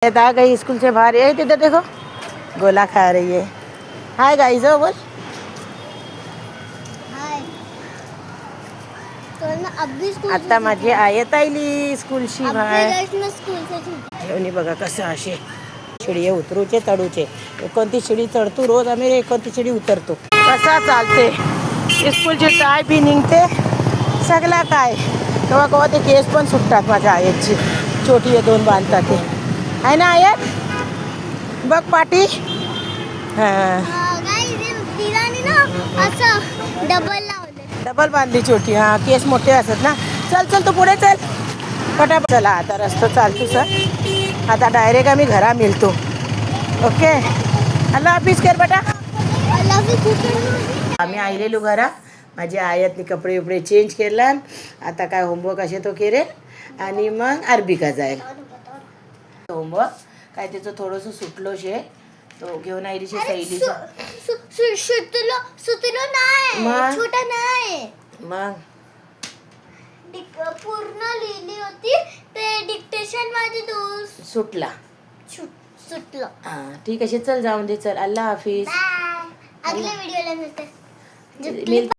आ गई स्कूल से बाहर। ये इधर देखो, गोला खा रही है। हाय गाइस, हो बोल। हाय. तो ना अभी स्कूल आता माझी आयत आयली स्कूलशी अभी बाहेर. जस्ट मैं स्कूल से छूटी. येऊन बघा कसं असे शिडी उतरूचे चढूचे. कोणती शिडी चढतो रोज आम्ही, कोणती शिडी उतरतो. कसा चालते स्कूलची टाय बी निघते सगळा काय. केव्हा केव्हा ते केस पण सुटतात माझ्या आयतची. छोटी आहे, 2 बांधतात ते आहे ना आयत. बघ पाटी. हां, तिलानी ना असं डबल लावले. डबल बांधली छोटी. हां, केस मोठे असतात ना. चल चल तू पुढे चल पटापट. चला आता रस्ता चालतो सर. आता डायरेक्ट आम्ही घरा मिळतो. ओके, अल्ला हाफिज कर बेटा. आम्ही आलेलो घरा. माझी आयतनी कपडे उपडे चेंज केला. आता काय होमवर्क असे तो केले आणि मग अरबिका जाईल. होमवर्क काय त्याचं थोडंसं सुटलो शे, तो घेऊन आली शे सैलीचा. सुतलो नाही, मग? छोटा नाही. मग पूर्ण लिहिली होती ते डिक्टेशन माझी दोस्त सुटला. सुटलं. हां ठीक आहे, चल जाऊन दे. चल, अल्ला हाफिज. बाय. अगले व्हिडिओला मिळते. मिल